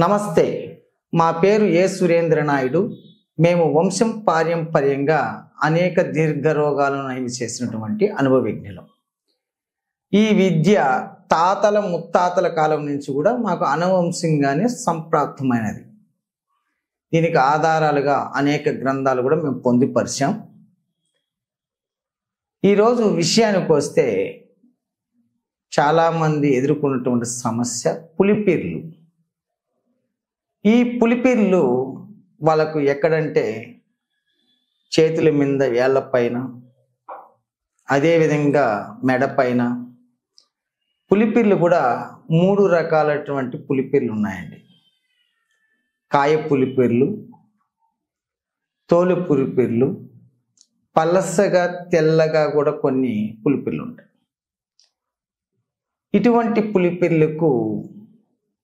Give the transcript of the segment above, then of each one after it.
నమస్తే. మా పేరు ఏ సురేంద్ర నాయుడు. మేము వంశం పారంపర్యంగా అనేక దీర్ఘ రోగాలను నయం చేసినటువంటి అనుభవజ్ఞులం. ఈ విద్య తాతల ముత్తాతల కాలం నుంచి కూడా మాకు అనువంశంగానే సంప్రాప్తమైనది. దీనికి ఆధారాలుగా అనేక గ్రంథాలు కూడా మేము పొందుపరిచాం. ఈరోజు విషయానికి వస్తే చాలామంది ఎదుర్కొన్నటువంటి సమస్య పులిపిర్లు. ఈ పులిపిర్లు వాళ్ళకు ఎక్కడంటే చేతుల మీద, వేళ్ళ పైన, అదేవిధంగా మెడ పైన పులిపిర్లు కూడా 3 రకాలైనటువంటి పులిపిర్లు ఉన్నాయండి. కాయ పులిపిర్లు, తోలు పులిపిర్లు, పలసగా తెల్లగా కూడా కొన్ని పులిపిర్లు ఉంటాయి. ఇటువంటి పులిపిర్లకు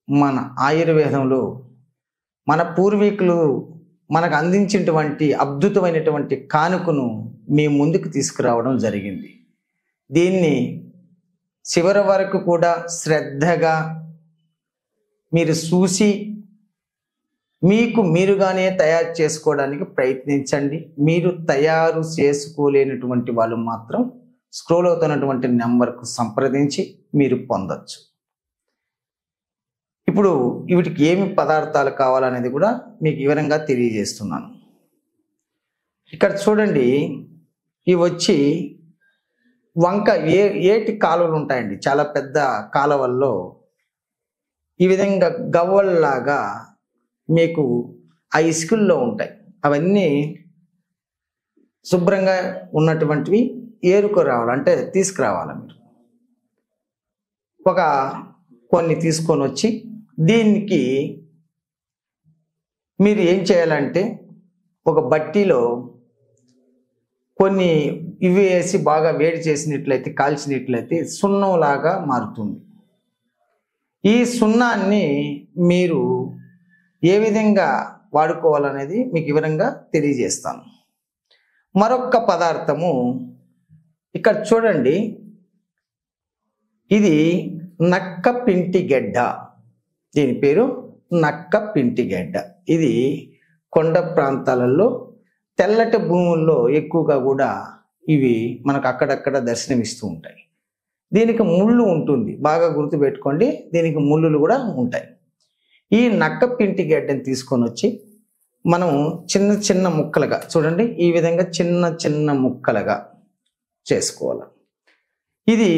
మన ఆయుర్వేదంలో మన పూర్వీకులు మనకు అందించినటువంటి అద్భుతమైనటువంటి కానుకను మీ ముందుకు తీసుకురావడం జరిగింది. దీన్ని చివరి వరకు కూడా శ్రద్ధగా మీరు చూసి మీకు మీరుగానే తయారు చేసుకోవడానికి ప్రయత్నించండి. మీరు తయారు చేసుకోలేనటువంటి వాళ్ళు మాత్రం స్క్రోల్ అవుతున్నటువంటి నెంబర్కు సంప్రదించి మీరు పొందొచ్చు. ఇప్పుడు వీటికి ఏమి పదార్థాలు కావాలనేది కూడా మీకు వివరంగా తెలియజేస్తున్నాను. ఇక్కడ చూడండి, ఇవి వచ్చి వంక ఏటి కాలువలు ఉంటాయండి. చాలా పెద్ద కాలువల్లో ఈ విధంగా గవ్వల్లాగా మీకు ఆ ఇసుకల్లో ఉంటాయి. అవన్నీ శుభ్రంగా ఉన్నటువంటివి ఏరుకు రావాలి, అంటే తీసుకురావాలి. మీరు కొన్ని తీసుకొని వచ్చి దీనికి మీరు ఏం చేయాలంటే ఒక బట్టీలో కొన్ని ఇవి వేసి బాగా వేడి చేసినట్లయితే, కాల్చినట్లయితే సున్నంలాగా మారుతుంది. ఈ సున్నాన్ని మీరు ఏ విధంగా వాడుకోవాలనేది మీకు వివరంగా తెలియజేస్తాను. మరొక పదార్థము ఇక్కడ చూడండి, ఇది నక్క పింటి గడ్డ. దీని పేరు నక్క పింటి గడ్డ. ఇది కొండ ప్రాంతాలలో తెల్లటి భూముల్లో ఎక్కువగా కూడా ఇవి మనకు అక్కడక్కడ దర్శనమిస్తూ ఉంటాయి. దీనికి ముళ్ళు ఉంటుంది, బాగా గుర్తుపెట్టుకోండి. దీనికి ముళ్ళులు కూడా ఉంటాయి. ఈ నక్క పింటి గడ్డని తీసుకొని వచ్చి మనం చిన్న చిన్న ముక్కలుగా, చూడండి ఈ విధంగా చిన్న చిన్న ముక్కలుగా చేసుకోవాలి. ఇది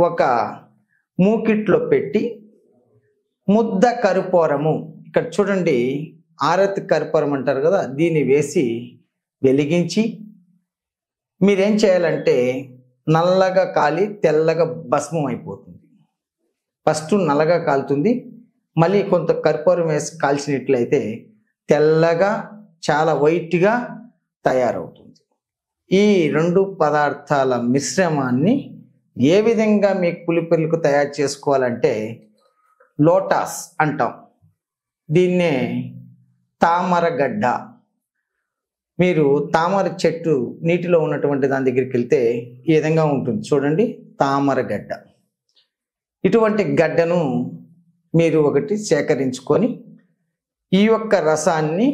ఒక మూకిట్లో పెట్టి ముద్ద కర్పూరము, ఇక్కడ చూడండి ఆరతి కర్పూరం అంటారు కదా, దీన్ని వేసి వెలిగించి మీరేం చేయాలంటే నల్లగా కాలి తెల్లగా భస్మం అయిపోతుంది. ఫస్ట్ నల్లగా కాలుతుంది, మళ్ళీ కొంత కర్పూరం వేసి కాల్చినట్లయితే తెల్లగా చాలా వైట్గా తయారవుతుంది. ఈ 2 పదార్థాల మిశ్రమాన్ని ఏ విధంగా మీకు పులిపిర్లకు తయారు చేసుకోవాలంటే లోటాస్ అంటాం. దీన్నే తామరగడ్డ. మీరు తామర చెట్టు నీటిలో ఉన్నటువంటి దాని దగ్గరికి వెళ్తే ఈ విధంగా ఉంటుంది, చూడండి తామరగడ్డ. ఇటువంటి గడ్డను మీరు ఒకటి సేకరించుకొని ఈ యొక్క రసాన్ని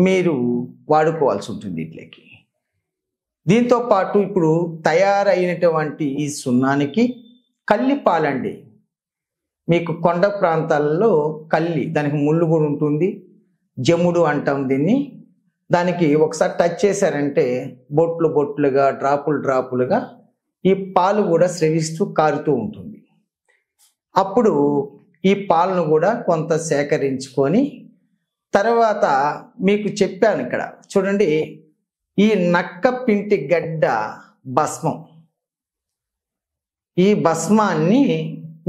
మీరు వాడుకోవాల్సి ఉంటుంది వీటికి. దీంతో పాటు ఇప్పుడు తయారైనటువంటి ఈ సున్నానికి కల్లిపాలండి. మీకు కొండ ప్రాంతాలలో కల్లి, దానికి ముళ్ళు కూడా ఉంటుంది, జముడు అంటాం దీన్ని. దానికి ఒకసారి టచ్ చేశారంటే బొట్లు బొట్లుగా, డ్రాపులు డ్రాపులుగా ఈ పాలు కూడా స్రవిస్తూ కారుతూ ఉంటుంది. అప్పుడు ఈ పాలను కూడా కొంత సేకరించుకొని తర్వాత మీకు చెప్పాను ఇక్కడ చూడండి, ఈ నక్క పింటి గడ్డ భస్మం. ఈ భస్మాన్ని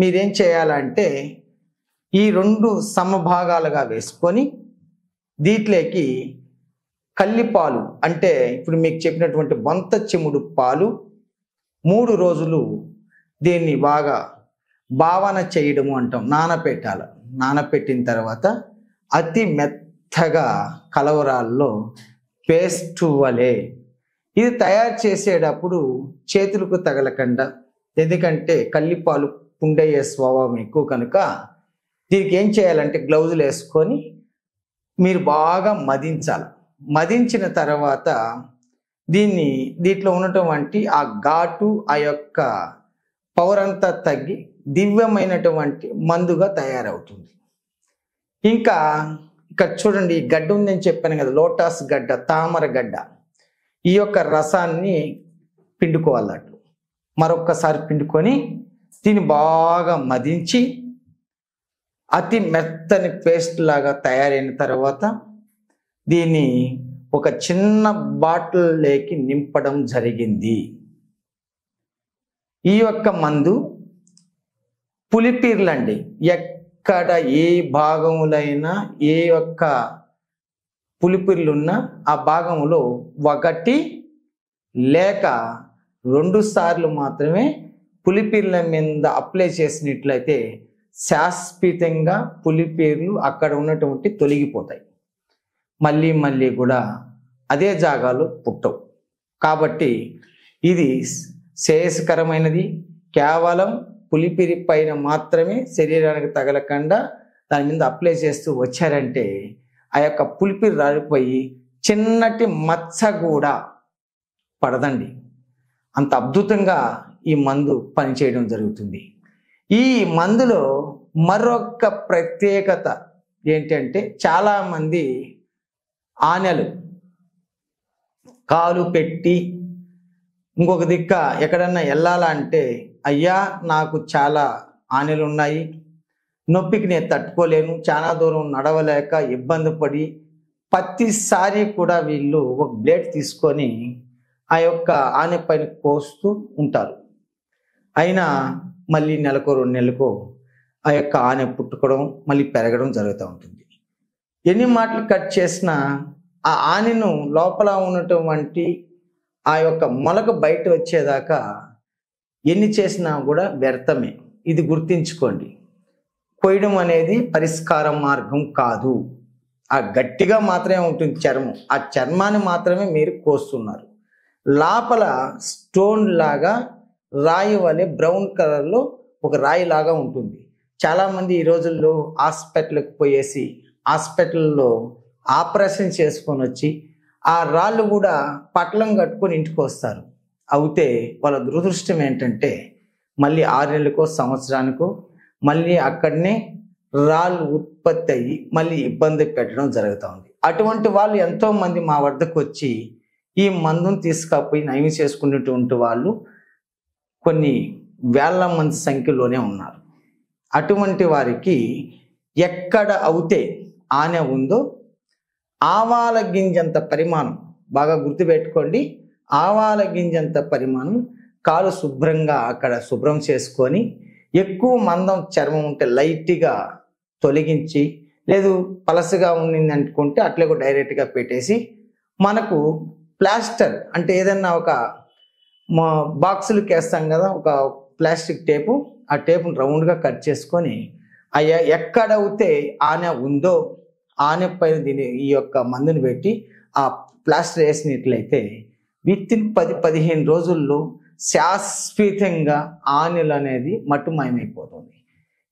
మీరేం చేయాలంటే ఈ 2 సమభాగాలుగా వేసుకొని దీంట్లోకి కల్లిపాలు, అంటే ఇప్పుడు మీకు చెప్పినటువంటి బొంత చెముడు పాలు 3 రోజులు దీన్ని బాగా భావన చేయడము అంటాం, నానపెట్టాలి. నానపెట్టిన తర్వాత అతి మెత్తగా కలవరాల్లో పేస్ట్ వలె ఇది తయారు చేసేటప్పుడు చేతులకు తగలకుండా, ఎందుకంటే కల్లిపాలు పుండయ్యే స్వభావం ఎక్కువ కనుక దీనికి ఏం చేయాలంటే గ్లౌజులు వేసుకొని మీరు బాగా మదించాలి. మదించిన తర్వాత దీంట్లో ఉన్నటువంటి ఆ ఘాటు, ఆ యొక్క పవర్ అంతా తగ్గి దివ్యమైనటువంటి మందుగా తయారవుతుంది. ఇంకా ఇక్కడ చూడండి, ఈ గడ్డ ఉందని చెప్పాను కదా, లోటస్ గడ్డ, తామర గడ్డ. ఈ యొక్క రసాన్ని పిండుకోవాలి. మరొక్కసారి పిండుకొని దీన్ని బాగా మదించి అతి మెత్తని పేస్ట్ లాగా తయారైన తర్వాత దీన్ని ఒక చిన్న బాటిల్లోకి నింపడం జరిగింది. ఈ యొక్క మందు పులిపీర్లండి. ఎక్కడ ఏ భాగములైనా ఏ యొక్క పులిపీర్లున్నా ఆ భాగంలో 1 లేక 2 సార్లు మాత్రమే పులిపీర్ల మీద అప్లై చేసినట్లయితే శాశ్వతంగా పులిపీర్లు అక్కడ ఉన్నటువంటి తొలగిపోతాయి. మళ్ళీ మళ్ళీ కూడా అదే జాగాలో పుట్టవు. కాబట్టి ఇది శ్రేయస్కరమైనది. కేవలం పులిపిరి పైన మాత్రమే శరీరానికి తగలకుండా దాని మీద అప్లై చేస్తూ వచ్చారంటే ఆ యొక్క పులిపిరి రాలిపోయి చిన్నటి మచ్చ కూడా పడదండి. అంత అద్భుతంగా ఈ మందు పనిచేయడం జరుగుతుంది. ఈ మందులో మరొక ప్రత్యేకత ఏంటంటే, చాలామంది ఆనెలు కాలు పెట్టి ఇంకొక దిక్క ఎక్కడన్నా వెళ్ళాలంటే, అయ్యా నాకు చాలా ఆనెలు ఉన్నాయి, నొప్పికి నేను తట్టుకోలేను, చాలా దూరం నడవలేక ఇబ్బంది పడి ప్రతిసారి కూడా వీళ్ళు ఒక బ్లేడ్ తీసుకొని ఆ యొక్క ఆనె పైన కోస్తూ ఉంటారు. అయినా మళ్ళీ నెలకో 2 నెలలకో ఆ యొక్క ఆనె పుట్టుకోవడం మళ్ళీ పెరగడం జరుగుతూ ఉంటుంది. ఎన్ని మాటలు కట్ చేసినా ఆ ఆనెను లోపల ఉన్నటువంటి ఆ యొక్క మొలక బయట వచ్చేదాకా ఎన్ని చేసినా కూడా వ్యర్థమే. ఇది గుర్తించుకోండి. కోయడం అనేది పరిష్కార మార్గం కాదు. ఆ గట్టిగా మాత్రమే ఉంటుంది చర్మం. ఆ చర్మాన్ని మాత్రమే మీరు కోస్తున్నారు. లోపల స్టోన్ లాగా రాయి వలె బ్రౌన్ కలర్లో ఒక రాయి లాగా ఉంటుంది. చాలామంది ఈ రోజుల్లో హాస్పిటల్కి పోయేసి హాస్పిటల్లో ఆపరేషన్ చేసుకొని వచ్చి ఆ రాళ్ళు కూడా పట్లం కట్టుకొని ఇంటికి వస్తారు. అయితే వాళ్ళ దురదృష్టం ఏంటంటే మళ్ళీ 6 నెలలకో సంవత్సరానికో మళ్ళీ అక్కడనే రాళ్ళు ఉత్పత్తి అయ్యి మళ్ళీ ఇబ్బంది పెట్టడం జరుగుతూ ఉంది. అటువంటి వాళ్ళు ఎంతోమంది మా వద్దకు వచ్చి ఈ మందును తీసుకపోయి నయం చేసుకునేటువంటి వాళ్ళు కొన్ని వేల మంది సంఖ్యలోనే ఉన్నారు. అటువంటి వారికి ఎక్కడ అవుతే ఆనె ఉందో ఆవాల గింజంత పరిమాణం, బాగా గుర్తుపెట్టుకోండి, ఆవాల గింజంత పరిమాణం కాలు శుభ్రంగా అక్కడ శుభ్రం చేసుకొని, ఎక్కువ మందం చర్మం ఉంటే లైట్గా తొలగించి, లేదు పలసగా ఉండింది అనుకుంటే అట్లే కూడా డైరెక్ట్గా పెట్టేసి, మనకు ప్లాస్టర్ అంటే ఏదన్నా ఒక బాక్సులకి వేస్తాం కదా, ఒక ప్లాస్టిక్ టేపు, ఆ టేపును రౌండ్గా కట్ చేసుకొని అయ్యా ఎక్కడైతే ఆనె ఉందో ఆనె పైన ఈ యొక్క మందుని పెట్టి ఆ ప్లాస్టర్ వేసినట్లయితే వితిన్ 10-15 రోజుల్లో శాశ్వతంగా ఆనెలు అనేది మట్టుమాయమైపోతుంది.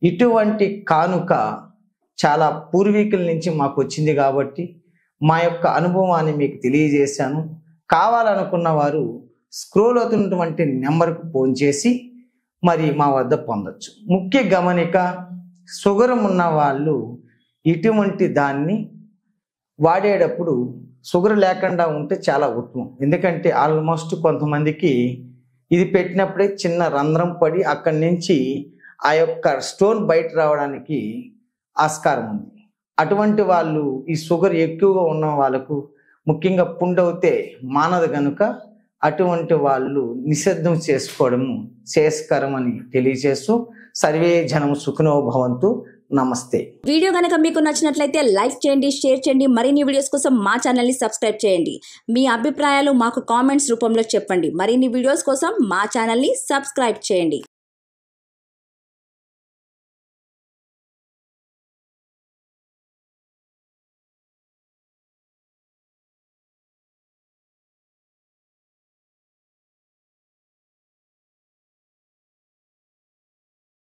ఇటువంటి కానుక చాలా పూర్వీకుల నుంచి మాకు వచ్చింది కాబట్టి మా యొక్క అనుభవాన్ని మీకు తెలియజేశాను. కావాలనుకున్న వారు స్క్రోల్ అవుతున్నటువంటి నెంబర్కు ఫోన్ చేసి మరి మా వద్ద పొందొచ్చు. ముఖ్య గమనిక, షుగర్ ఉన్న వాళ్ళు ఇటువంటి దాన్ని వాడేటప్పుడు షుగర్ లేకుండా ఉంటే చాలా ఉత్తమం. ఎందుకంటే ఆల్మోస్ట్ కొంతమందికి ఇది పెట్టినప్పుడే చిన్న రంధ్రం పడి అక్కడి నుంచి ఆ యొక్క స్టోన్ బయట రావడానికి ఆస్కారం ఉంది. అటువంటి వాళ్ళు ఈ షుగర్ ఎక్కువగా ఉన్న వాళ్ళకు ముఖ్యంగా పుండవుతే మానదు కనుక అటువంటి వాళ్ళు నిషిద్ధం చేసుకోవడము శ్రేయస్కరం అని తెలియజేస్తూ సర్వే జనం సుఖినో భవంతు. నమస్తే. వీడియో కనుక మీకు నచ్చినట్లయితే లైక్ చేయండి, షేర్ చేయండి. మరిన్ని వీడియోస్ కోసం మా ఛానల్ని సబ్స్క్రైబ్ చేయండి. మీ అభిప్రాయాలు మాకు కామెంట్స్ రూపంలో చెప్పండి. మరిన్ని వీడియోస్ కోసం మా ఛానల్ని సబ్స్క్రైబ్ చేయండి.